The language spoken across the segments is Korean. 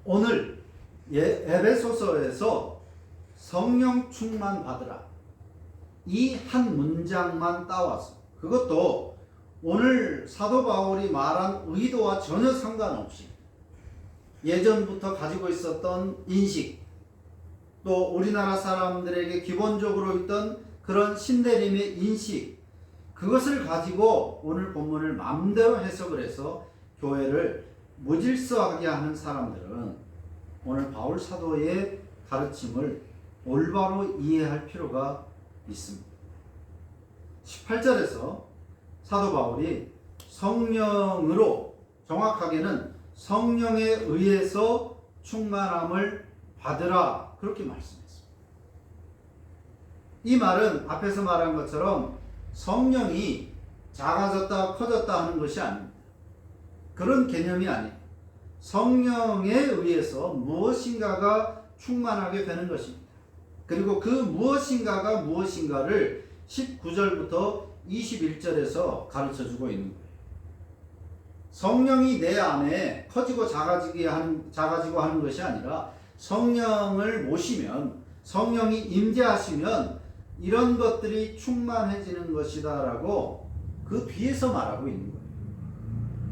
오늘 에베소서에서 성령 충만 받으라 이 한 문장만 따와서, 그것도 오늘 사도 바울이 말한 의도와 전혀 상관없이 예전부터 가지고 있었던 인식, 또 우리나라 사람들에게 기본적으로 있던 그런 신대림의 인식, 그것을 가지고 오늘 본문을 마음대로 해석을 해서 교회를 무질서하게 하는 사람들은 오늘 바울 사도의 가르침을 올바로 이해할 필요가 있습니다. 18절에서 사도 바울이 성령으로, 정확하게는 성령에 의해서 충만함을 받으라, 그렇게 말씀했습니다. 이 말은 앞에서 말한 것처럼 성령이 작아졌다 커졌다 하는 것이 아닙니다. 그런 개념이 아니에요. 성령에 의해서 무엇인가가 충만하게 되는 것입니다. 그리고 그 무엇인가가 무엇인가를 19절부터 21절에서 가르쳐주고 있는 거예요. 성령이 내 안에 커지고 작아지고 하는 것이 아니라 성령을 모시면, 성령이 임재하시면 이런 것들이 충만해지는 것이다 라고 그 뒤에서 말하고 있는 거예요.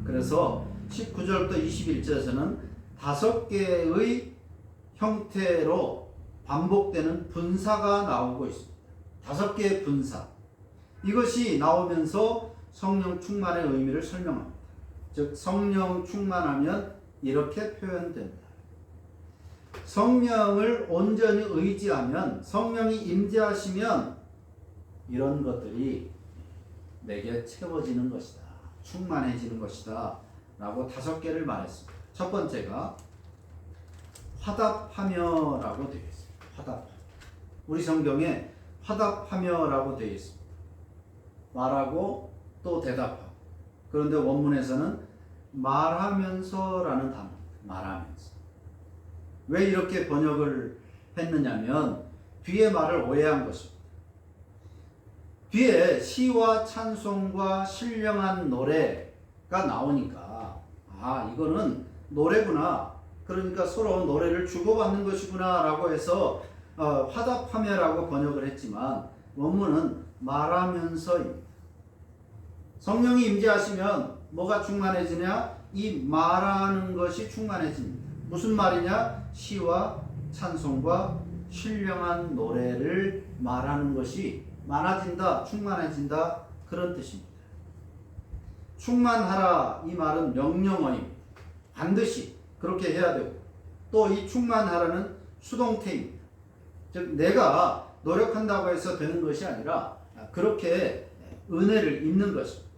그래서 19절부터 21절에서는 5개의 형태로 반복되는 분사가 나오고 있습니다. 5개의 분사. 이것이 나오면서 성령 충만의 의미를 설명합니다. 즉 성령 충만하면 이렇게 표현된다. 성령을 온전히 의지하면, 성령이 임재하시면 이런 것들이 내게 채워지는 것이다, 충만해지는 것이다 라고 5개를 말했습니다. 첫 번째가 화답하며라고 되어 있습니다. 화답하며. 우리 성경에 화답하며라고 되어 있습니다. 말하고 또 대답하고. 그런데 원문에서는 말하면서라는 단어입니다. 말하면서. 왜 이렇게 번역을 했느냐면 뒤에 말을 오해한 것입니다. 뒤에 시와 찬송과 신령한 노래가 나오니까 이거는 노래구나, 그러니까 서로 노래를 주고받는 것이구나 라고 해서 화답하며라고 번역을 했지만 원문은 말하면서입니다. 성령이 임재하시면 뭐가 충만해지냐? 이 말하는 것이 충만해집니다. 무슨 말이냐? 시와 찬송과 신령한 노래를 말하는 것이 많아진다, 충만해진다, 그런 뜻입니다. 충만하라, 이 말은 명령어입니다. 반드시 그렇게 해야 되고, 또 이 충만하라는 수동태입니다. 즉 내가 노력한다고 해서 되는 것이 아니라 그렇게 은혜를 입는 것입니다.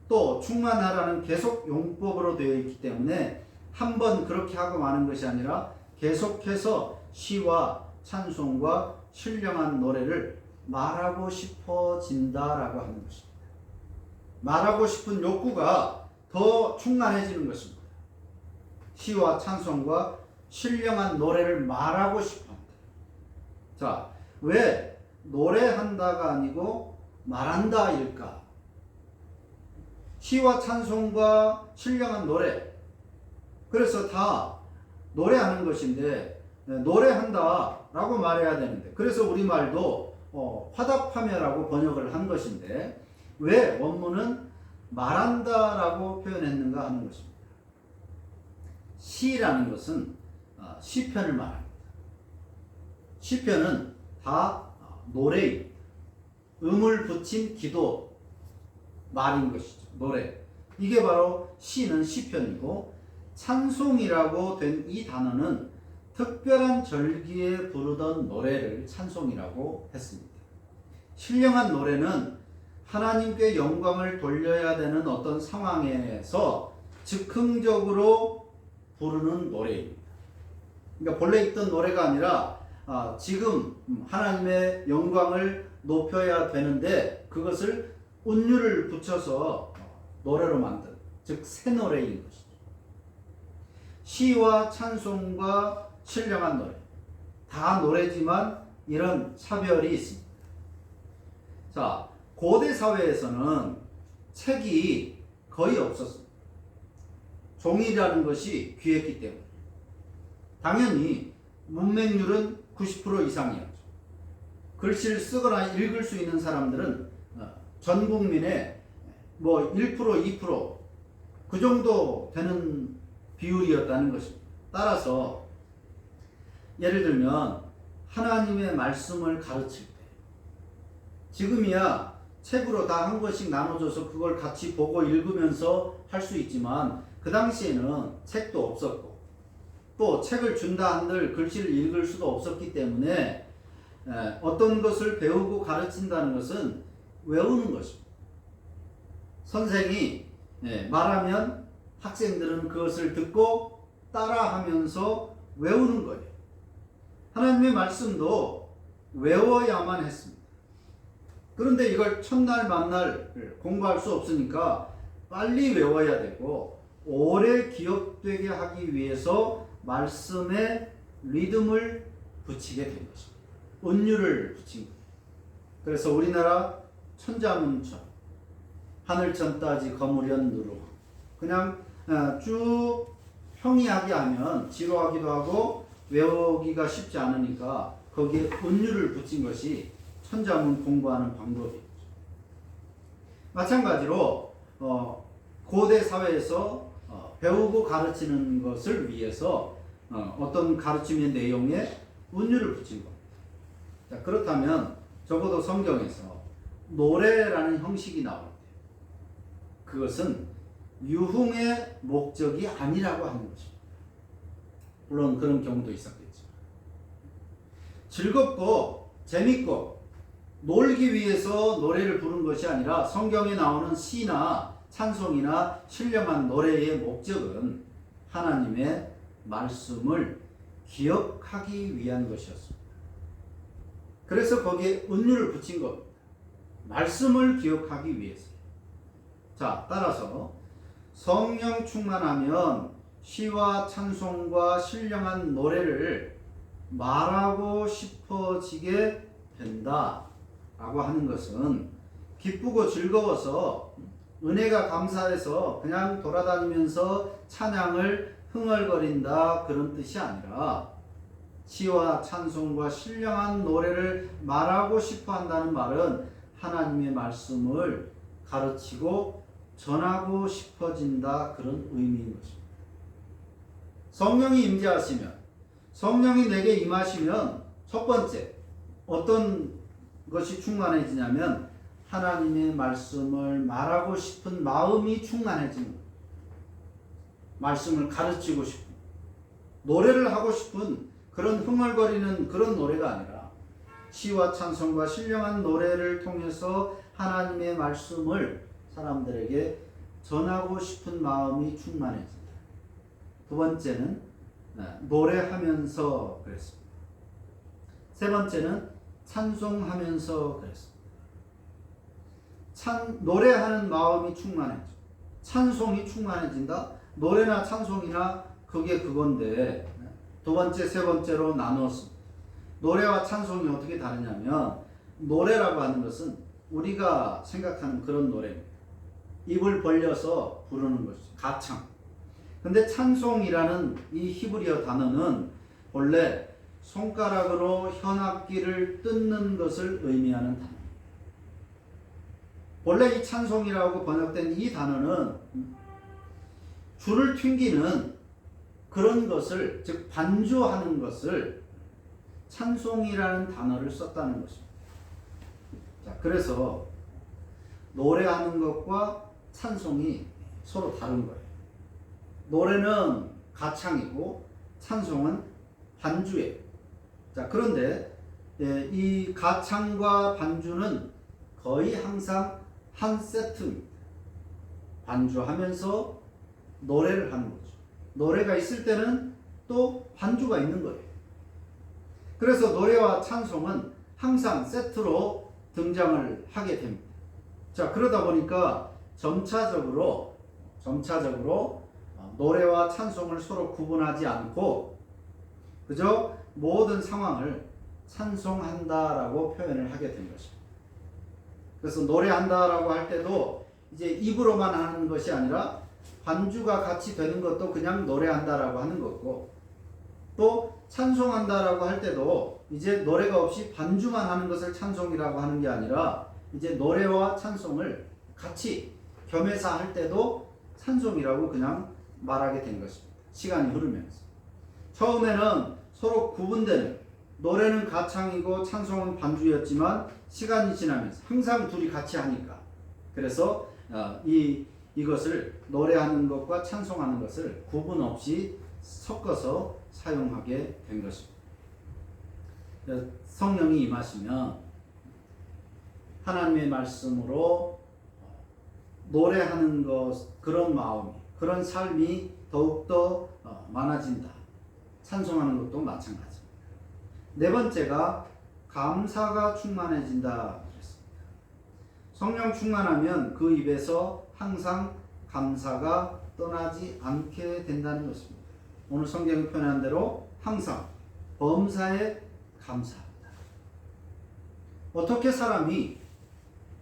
또 충만하라는 계속 용법으로 되어 있기 때문에 한 번 그렇게 하고 마는 것이 아니라 계속해서 시와 찬송과 신령한 노래를 말하고 싶어진다라고 하는 것입니다. 말하고 싶은 욕구가 더 충만해지는 것입니다. 시와 찬송과 신령한 노래를 말하고 싶어 합니다. 자, 왜 노래한다가 아니고 말한다 일까? 시와 찬송과 신령한 노래, 그래서 다 노래하는 것인데 노래한다 라고 말해야 되는데, 그래서 우리말도 화답하며라고 번역을 한 것인데 왜 원문은 말한다 라고 표현했는가 하는 것입니다. 시라는 것은 시편을 말합니다. 시편은 다 노래입니다. 음을 붙인 기도, 말인 것이죠. 노래. 이게 바로 시는 시편이고, 찬송이라고 된 이 단어는 특별한 절기에 부르던 노래를 찬송이라고 했습니다. 신령한 노래는 하나님께 영광을 돌려야 되는 어떤 상황에서 즉흥적으로 부르는 노래입니다. 그러니까 본래 있던 노래가 아니라 지금 하나님의 영광을 높여야 되는데 그것을 운율을 붙여서 노래로 만든, 즉 새 노래인 것이죠. 시와 찬송과 신령한 노래, 다 노래지만 이런 차별이 있습니다. 자, 고대 사회에서는 책이 거의 없었습니다. 종이라는 것이 귀했기 때문에. 당연히 문맹률은 90% 이상이었죠. 글씨를 쓰거나 읽을 수 있는 사람들은 전 국민의 뭐 1%, 2%그 정도 되는 비율이었다는 것입니다. 따라서 예를 들면 하나님의 말씀을 가르칠 때 지금이야 책으로 다 한 권씩 나눠줘서 그걸 같이 보고 읽으면서 할 수 있지만 그 당시에는 책도 없었고 또 책을 준다 한들 글씨를 읽을 수도 없었기 때문에 어떤 것을 배우고 가르친다는 것은 외우는 것입니다. 선생이 말하면 학생들은 그것을 듣고 따라하면서 외우는 거예요. 하나님의 말씀도 외워야만 했습니다. 그런데 이걸 첫날 만날 공부할 수 없으니까 빨리 외워야 되고 오래 기억되게 하기 위해서 말씀에 리듬을 붙이게 된 것입니다. 은유를 붙인 거예요. 그래서 우리나라 천자문처럼 하늘천 따지 거무련 누르고 그냥 쭉 평이하게 하면 지루하기도 하고 외우기가 쉽지 않으니까 거기에 은유를 붙인 것이 천자문 공부하는 방법이죠. 마찬가지로 고대 사회에서 배우고 가르치는 것을 위해서 어떤 가르침의 내용에 은유를 붙인 겁니다. 자, 그렇다면 적어도 성경에서 노래라는 형식이 나올 때 그것은 유흥의 목적이 아니라고 하는 것입니다. 물론 그런 경우도 있었겠지만 즐겁고 재밌고 놀기 위해서 노래를 부른 것이 아니라 성경에 나오는 시나 찬송이나 신령한 노래의 목적은 하나님의 말씀을 기억하기 위한 것이었습니다. 그래서 거기에 은유를 붙인 겁니다. 말씀을 기억하기 위해서. 자, 따라서 성령 충만하면 시와 찬송과 신령한 노래를 말하고 싶어지게 된다 라고 하는 것은 기쁘고 즐거워서 은혜가 감사해서 그냥 돌아다니면서 찬양을 흥얼거린다 그런 뜻이 아니라 시와 찬송과 신령한 노래를 말하고 싶어 한다는 말은 하나님의 말씀을 가르치고 전하고 싶어진다 그런 의미인 것입니다. 성령이 임재하시면 성령이 내게 임하시면 첫 번째 어떤 것이 충만해지냐면 하나님의 말씀을 말하고 싶은 마음이 충만해지는 거예요. 말씀을 가르치고 싶은 노래를 하고 싶은 그런 흥얼거리는 그런 노래가 아니라 시와 찬송과 신령한 노래를 통해서 하나님의 말씀을 사람들에게 전하고 싶은 마음이 충만해진다. 두 번째는 노래하면서 그랬습니다. 세 번째는 찬송하면서 그랬습니다. 노래하는 마음이 충만해져. 찬송이 충만해진다. 노래나 찬송이나 그게 그건데 두 번째, 세 번째로 나누었습니다. 노래와 찬송이 어떻게 다르냐면 노래라고 하는 것은 우리가 생각하는 그런 노래입니다. 입을 벌려서 부르는 것이죠. 가창. 근데 찬송이라는 이 히브리어 단어는 원래 손가락으로 현악기를 뜯는 것을 의미하는 단어입니다. 원래 이 찬송이라고 번역된 이 단어는 줄을 튕기는 그런 것을, 즉 반주하는 것을 찬송이라는 단어를 썼다는 것입니다. 자, 그래서 노래하는 것과 찬송이 서로 다른 거예요. 노래는 가창이고 찬송은 반주예요. 자, 그런데 이 가창과 반주는 거의 항상 한 세트입니다. 반주하면서 노래를 하는 거죠. 노래가 있을 때는 또 반주가 있는 거예요. 그래서 노래와 찬송은 항상 세트로 등장을 하게 됩니다. 자, 그러다 보니까 점차적으로 노래와 찬송을 서로 구분하지 않고 그저 모든 상황을 찬송한다라고 표현을 하게 된 것입니다. 그래서 노래한다라고 할 때도 이제 입으로만 하는 것이 아니라 반주가 같이 되는 것도 그냥 노래한다라고 하는 거고 또 찬송한다라고 할 때도 이제 노래가 없이 반주만 하는 것을 찬송이라고 하는 게 아니라 이제 노래와 찬송을 같이 겸해서 할 때도 찬송이라고 그냥 말하게 된 것입니다. 시간이 흐르면서. 처음에는 서로 구분되는, 노래는 가창이고 찬송은 반주였지만 시간이 지나면서 항상 둘이 같이 하니까, 그래서 이것을 노래하는 것과 찬송하는 것을 구분 없이 섞어서 사용하게 된 것입니다. 성령이 임하시면 하나님의 말씀으로 노래하는 것, 그런 마음이, 그런 삶이 더욱더 많아진다. 찬송하는 것도 마찬가지입니다. 네 번째가 감사가 충만해진다 그랬습니다. 성령 충만하면 그 입에서 항상 감사가 떠나지 않게 된다는 것입니다. 오늘 성경이 표현한 대로 항상 범사에 감사합니다. 어떻게 사람이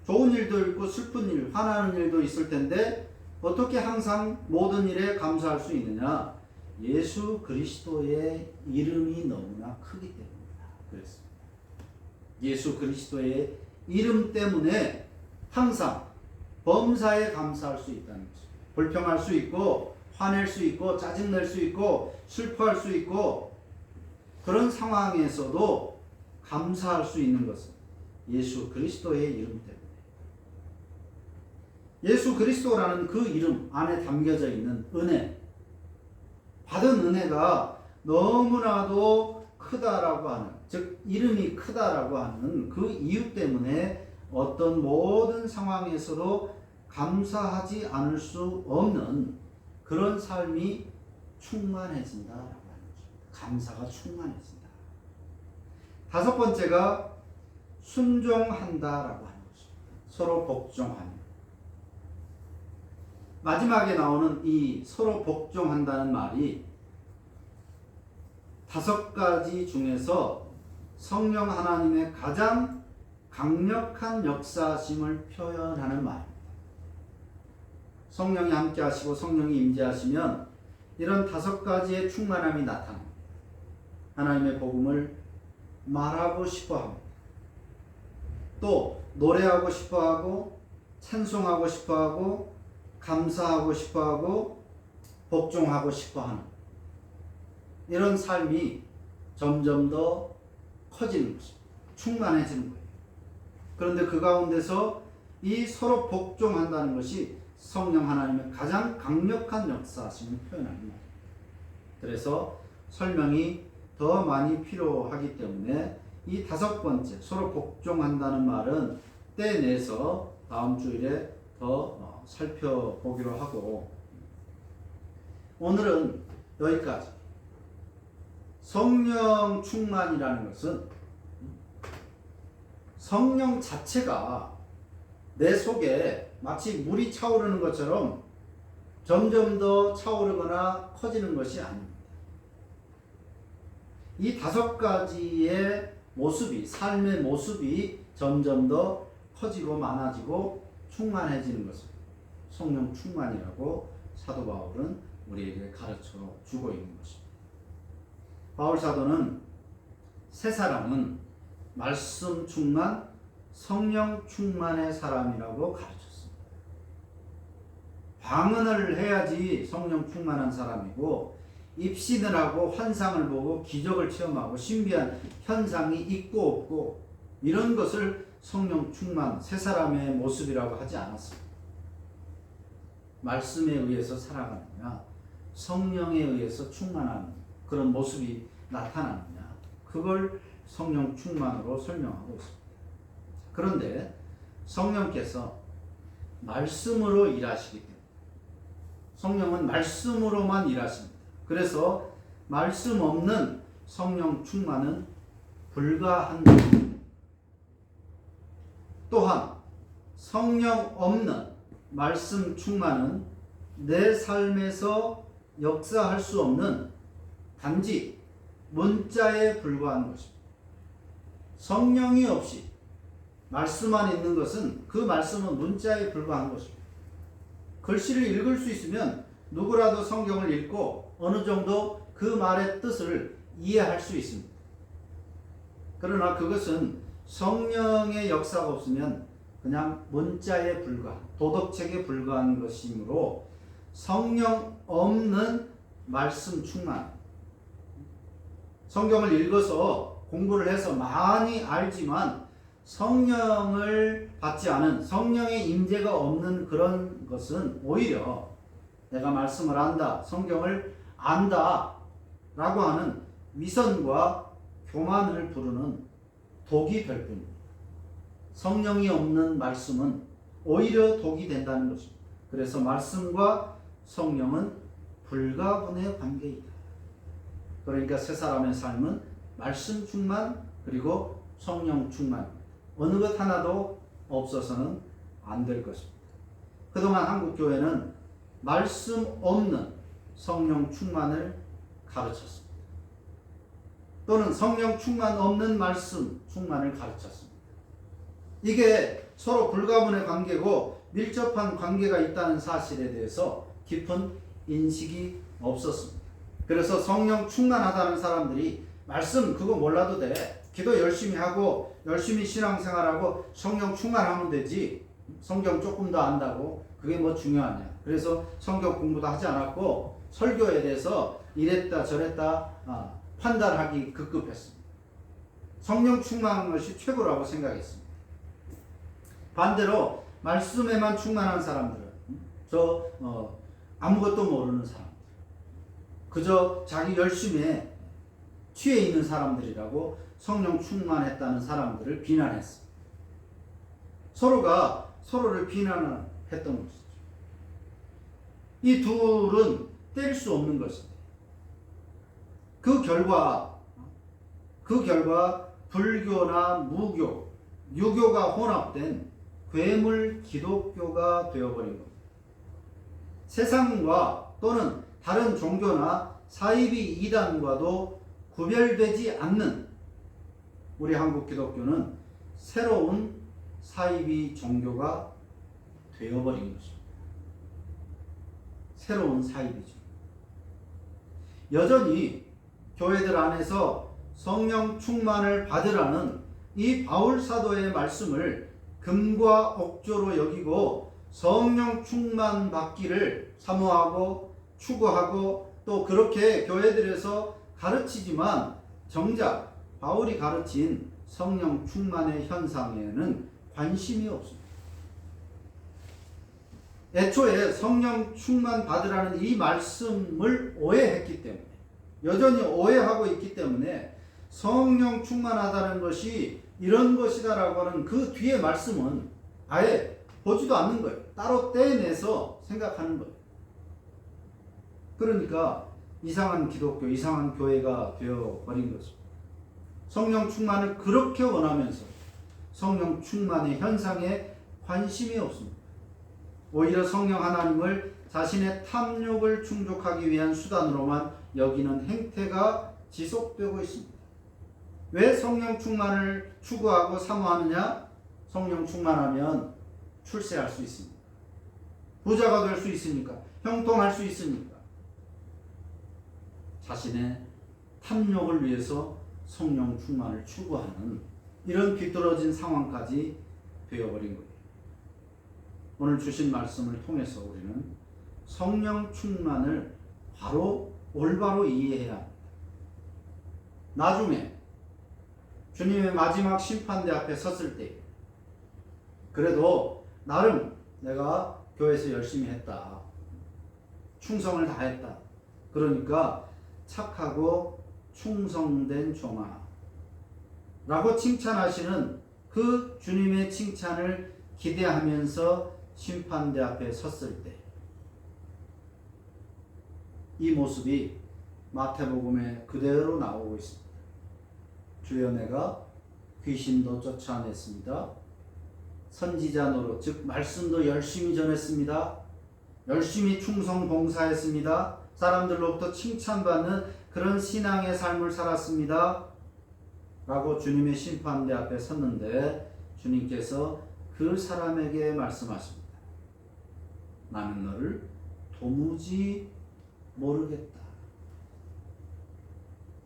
좋은 일도 있고 슬픈 일, 화나는 일도 있을 텐데 어떻게 항상 모든 일에 감사할 수 있느냐? 예수 그리스도의 이름이 너무나 크기 때문이다 그랬습니다. 예수 그리스도의 이름 때문에 항상 범사에 감사할 수 있다는 것입니다. 불평할 수 있고 화낼 수 있고 짜증낼 수 있고 슬퍼할 수 있고 그런 상황에서도 감사할 수 있는 것은 예수 그리스도의 이름 때문에, 예수 그리스도라는 그 이름 안에 담겨져 있는 은혜, 받은 은혜가 너무나도 크다라고 하는, 즉 이름이 크다라고 하는 그 이유 때문에 어떤 모든 상황에서도 감사하지 않을 수 없는 그런 삶이 충만해진다라고 하는 것입니다. 감사가 충만해진다. 다섯 번째가 순종한다라고 하는 것입니다. 서로 복종하는. 마지막에 나오는 이 서로 복종한다는 말이 다섯 가지 중에서 성령 하나님의 가장 강력한 역사심을 표현하는 말입니다. 성령이 함께 하시고 성령이 임재하시면 이런 다섯 가지의 충만함이 나타납니다. 하나님의 복음을 말하고 싶어 합니다. 또 노래하고 싶어 하고 찬송하고 싶어 하고 감사하고 싶어 하고 복종하고 싶어 하는 이런 삶이 점점 더 커지는 것입니다. 충만해지는 거예요. 그런데 그 가운데서 이 서로 복종한다는 것이 성령 하나님의 가장 강력한 역사심을 표현하는 말입니다. 그래서 설명이 더 많이 필요하기 때문에 이 다섯 번째 서로 복종한다는 말은 떼내서 다음 주일에 더 살펴보기로 하고, 오늘은 여기까지. 성령 충만이라는 것은 성령 자체가 내 속에 마치 물이 차오르는 것처럼 점점 더 차오르거나 커지는 것이 아닙니다. 이 다섯 가지의 모습이, 삶의 모습이 점점 더 커지고 많아지고 충만해지는 것을 성령 충만이라고 사도 바울은 우리에게 가르쳐 주고 있는 것입니다. 바울 사도는 새 사람은 말씀 충만, 성령 충만의 사람이라고 가르쳤습니다. 방언을 해야지 성령 충만한 사람이고, 입신을 하고 환상을 보고 기적을 체험하고 신비한 현상이 있고 없고 이런 것을 성령 충만, 새 사람의 모습이라고 하지 않았습니다. 말씀에 의해서 살아가느냐, 성령에 의해서 충만한 그런 모습이 나타나느냐, 그걸 성령 충만으로 설명하고 있습니다. 그런데 성령께서 말씀으로 일하시기 때문에, 성령은 말씀으로만 일하십니다. 그래서 말씀 없는 성령 충만은 불가한다. 또한 성령 없는 말씀 충만은 내 삶에서 역사할 수 없는 단지 문자에 불과한 것입니다. 성령이 없이 말씀만 있는 것은 그 말씀은 문자에 불과한 것입니다. 글씨를 읽을 수 있으면 누구라도 성경을 읽고 어느 정도 그 말의 뜻을 이해할 수 있습니다. 그러나 그것은 성령의 역사가 없으면 그냥 문자에 불과한, 도덕책에 불과한 것이므로 성령 없는 말씀 충만, 성경을 읽어서 공부를 해서 많이 알지만 성령을 받지 않은, 성령의 임재가 없는 그런 것은 오히려 내가 말씀을 안다, 성경을 안다 라고 하는 위선과 교만을 부르는 독이 될 뿐입니다. 성령이 없는 말씀은 오히려 독이 된다는 것입니다. 그래서 말씀과 성령은 불가분의 관계이다. 그러니까 새 사람의 삶은 말씀 충만 그리고 성령 충만, 어느 것 하나도 없어서는 안 될 것입니다. 그동안 한국교회는 말씀 없는 성령 충만을 가르쳤습니다. 또는 성령 충만 없는 말씀 충만을 가르쳤습니다. 이게 서로 불가분의 관계고 밀접한 관계가 있다는 사실에 대해서 깊은 인식이 없었습니다. 그래서 성령 충만하다는 사람들이 말씀 그거 몰라도 돼, 기도 열심히 하고 열심히 신앙생활하고 성령 충만하면 되지, 성경 조금 더 안다고 그게 뭐 중요하냐, 그래서 성경 공부도 하지 않았고 설교에 대해서 이랬다 저랬다 판단하기 급급했습니다. 성령 충만한 것이 최고라고 생각했습니다. 반대로 말씀에만 충만한 사람들은 아무것도 모르는 사람들, 그저 자기 열심에 취해 있는 사람들이라고 성령 충만했다는 사람들을 비난했습니다. 서로가 서로를 비난했던 것이죠. 이 둘은 뗄 수 없는 것입니다. 그 결과 불교나 무교, 유교가 혼합된 괴물 기독교가 되어버린 겁니다. 세상과 또는 다른 종교나 사이비 이단과도 구별되지 않는 우리 한국 기독교는 새로운 사이비 종교가 되어버린 것입니다. 새로운 사이비죠. 여전히 교회들 안에서 성령 충만을 받으라는 이 바울 사도의 말씀을 금과 옥조로 여기고 성령 충만 받기를 사모하고 추구하고 또 그렇게 교회들에서 가르치지만 정작 바울이 가르친 성령 충만의 현상에는 관심이 없습니다. 애초에 성령 충만 받으라는 이 말씀을 오해했기 때문에, 여전히 오해하고 있기 때문에 성령 충만하다는 것이 이런 것이다라고 하는 그 뒤에 말씀은 아예 보지도 않는 거예요. 따로 떼내서 생각하는 거예요. 그러니까 이상한 기독교, 이상한 교회가 되어버린 것입니다. 성령 충만을 그렇게 원하면서 성령 충만의 현상에 관심이 없습니다. 오히려 성령 하나님을 자신의 탐욕을 충족하기 위한 수단으로만 여기는 행태가 지속되고 있습니다. 왜 성령 충만을 추구하고 사모하느냐? 성령 충만하면 출세할 수 있습니다. 부자가 될 수 있으니까, 형통할 수 있으니까. 자신의 탐욕을 위해서 성령 충만을 추구하는 이런 비뚤어진 상황까지 되어버린 거예요. 오늘 주신 말씀을 통해서 우리는 성령 충만을 올바로 이해해야 합니다. 나중에 주님의 마지막 심판대 앞에 섰을 때 그래도 나름 내가 교회에서 열심히 했다, 충성을 다했다, 그러니까 착하고 충성된 종아 라고 칭찬하시는 그 주님의 칭찬을 기대하면서 심판대 앞에 섰을 때 이 모습이 마태복음에 그대로 나오고 있습니다. 주여 내가 귀신도 쫓아냈습니다. 선지자 노릇, 즉 말씀도 열심히 전했습니다. 열심히 충성 봉사했습니다. 사람들로부터 칭찬받는 그런 신앙의 삶을 살았습니다. 라고 주님의 심판대 앞에 섰는데 주님께서 그 사람에게 말씀하십니다. 나는 너를 도무지 모르겠다.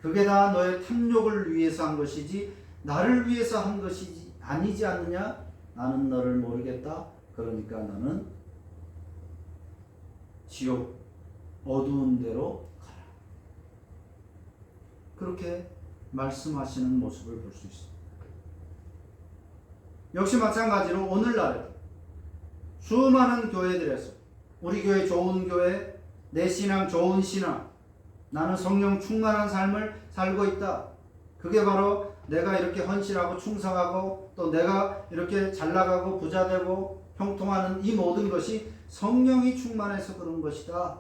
그게 다 너의 탐욕을 위해서 한 것이지 나를 위해서 한 것이지 아니지 않느냐? 나는 너를 모르겠다. 그러니까 너는 지옥 어두운 데로 가라. 그렇게 말씀하시는 모습을 볼 수 있습니다. 역시 마찬가지로 오늘날 수많은 교회들에서 우리 교회 좋은 교회, 내 신앙 좋은 신앙, 나는 성령 충만한 삶을 살고 있다. 그게 바로 내가 이렇게 헌신하고 충성하고 또 내가 이렇게 잘 나가고 부자 되고 형통하는 이 모든 것이 성령이 충만해서 그런 것이다.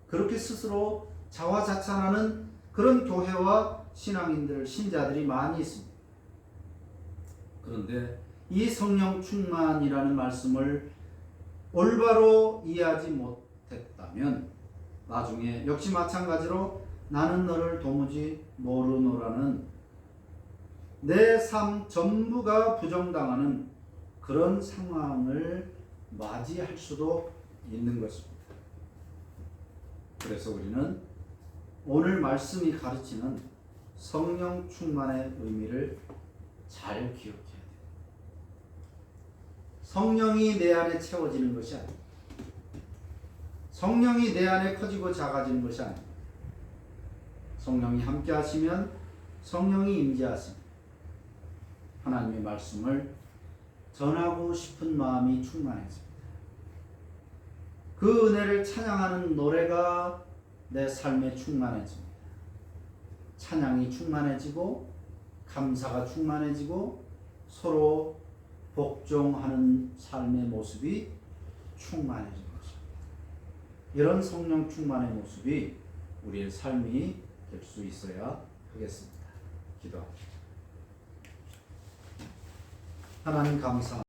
그렇게 스스로 자화자찬하는 그런 교회와 신앙인들, 신자들이 많이 있습니다. 그런데 이 성령 충만이라는 말씀을 올바로 이해하지 못했다면 나중에 역시 마찬가지로 나는 너를 도무지 모르노라는 내 삶 전부가 부정당하는 그런 상황을 맞이할 수도 있는 것입니다. 그래서 우리는 오늘 말씀이 가르치는 성령 충만의 의미를 잘 기억해야 돼요. 성령이 내 안에 채워지는 것이 아닙니다. 성령이 내 안에 커지고 작아지는 것이 아닙니다. 성령이 함께 하시면 성령이 임재하십니다. 하나님의 말씀을 전하고 싶은 마음이 충만해집니다. 그 은혜를 찬양하는 노래가 내 삶에 충만해집니다. 찬양이 충만해지고 감사가 충만해지고 서로 복종하는 삶의 모습이 충만해지는 것입니다. 이런 성령 충만의 모습이 우리의 삶이 될 수 있어야 하겠습니다. 기도합니다. 하나님 감사합니다.